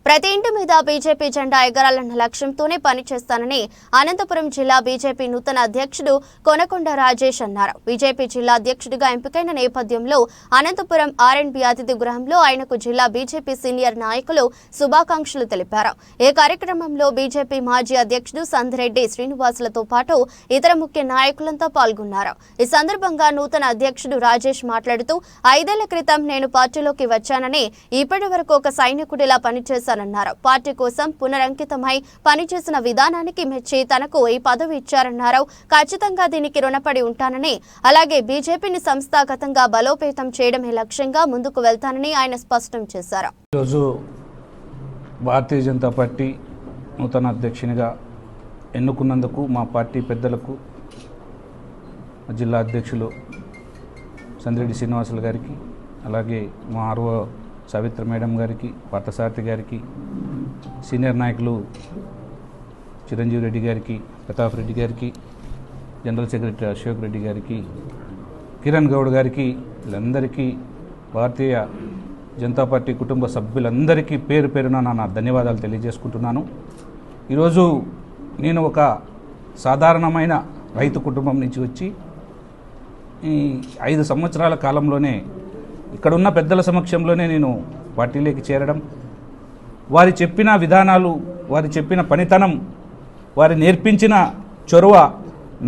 ప్రతి ఇంటి మీద బీజేపీ జెండా ఎగరాలన్న లక్ష్యంతోనే పనిచేస్తానని అనంతపురం జిల్లా బీజేపీ నూతన అధ్యక్షుడు కొనకొండ రాజేష్ అన్నారు. బీజేపీ జిల్లా అధ్యక్షుడిగా ఎంపికైన నేపథ్యంలో అనంతపురం ఆర్ఎండ్బి అతిథి గృహంలో ఆయనకు జిల్లా బీజేపీ సీనియర్ నాయకులు శుభాకాంక్షలు తెలిపారు. ఈ కార్యక్రమంలో బీజేపీ మాజీ అధ్యక్షుడు సంధిరెడ్డి శ్రీనివాసులతో పాటు ఇతర ముఖ్య నాయకులంతా పాల్గొన్నారు. ఈ సందర్భంగా నూతన అధ్యక్షుడు రాజేష్ మాట్లాడుతూ 5 ఏళ్ల క్రితం నేను పార్టీలోకి వచ్చానని ఇప్పటి వరకు ఒక సైనికుడిలా పనిచేశానన్నారు. పార్టీ కోసం పునరంకితమై పనిచేసిన విధానానికి మెచ్చి తనకు ఈ పదవి ఇచ్చారన్నారు. ఖచ్చితంగా దీనికి రుణపడి ఉంటానని, అలాగే బీజేపీని సంస్థాగతంగా బలోపేతం చేయడమే లక్ష్యంగా ముందుకు వెళ్తానని ఆయన స్పష్టం చేశారు. ఈరోజు భారతీయ జనతా పార్టీ నూతన అధ్యక్షునిగా ఎన్నుకున్నందుకు మా పార్టీ పెద్దలకు, జిల్లా అధ్యక్షులు సంధిరెడ్డి శ్రీనివాసులు గారికి, అలాగే మా ఆర్ఓ సావిత్ర మేడం గారికి, పార్థసారథి గారికి, సీనియర్ నాయకులు చిరంజీవి రెడ్డి గారికి, ప్రతాప్ రెడ్డి గారికి, జనరల్ సెక్రటరీ అశోక్ రెడ్డి గారికి, కిరణ్ గౌడ్ గారికి, వీళ్ళందరికీ భారతీయ జనతా పార్టీ కుటుంబ సభ్యులందరికీ పేరు పేరున నా ధన్యవాదాలు తెలియజేసుకుంటున్నాను. ఈరోజు నేను ఒక సాధారణమైన రైతు కుటుంబం నుంచి వచ్చి ఈ 5 సంవత్సరాల కాలంలోనే ఇక్కడున్న పెద్దల సమక్షంలోనే నేను పార్టీలోకి చేరడం, వారి చెప్పిన విధానాలు, వారి చెప్పిన పనితనం, వారి నేర్పించిన చొరవ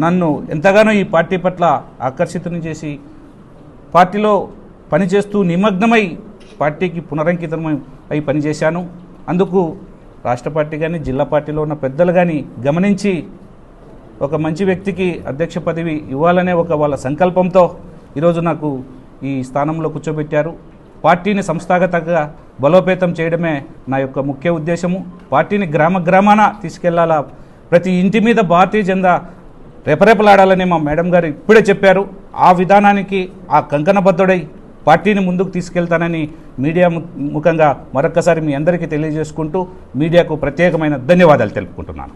నన్ను ఎంతగానో ఈ పార్టీ పట్ల ఆకర్షితుని చేసి పార్టీలో పనిచేస్తూ నిమగ్నమై పార్టీకి పునరంకితమై పనిచేశాను. అందుకు రాష్ట్ర పార్టీ కానీ జిల్లా పార్టీలో ఉన్న పెద్దలు కానీ గమనించి ఒక మంచి వ్యక్తికి అధ్యక్ష పదవి ఇవ్వాలనే వాళ్ళ సంకల్పంతో ఈరోజు నాకు ఈ స్థానంలో కూర్చోబెట్టారు. పార్టీని సంస్థాగతంగా బలోపేతం చేయడమే నా యొక్క ముఖ్య ఉద్దేశము. పార్టీని గ్రామాన తీసుకెళ్లాలా, ప్రతి ఇంటి మీద భారతీయ జెండా రెపరెపలాడాలని మా మేడం గారు ఇప్పుడే చెప్పారు. ఆ విధానానికి ఆ కంకణబద్ధుడై పార్టీని ముందుకు తీసుకెళ్తానని మీడియా ముఖంగా మరొక్కసారి మీ అందరికీ తెలియజేసుకుంటూ మీడియాకు ప్రత్యేకమైన ధన్యవాదాలు తెలుపుకుంటున్నాను.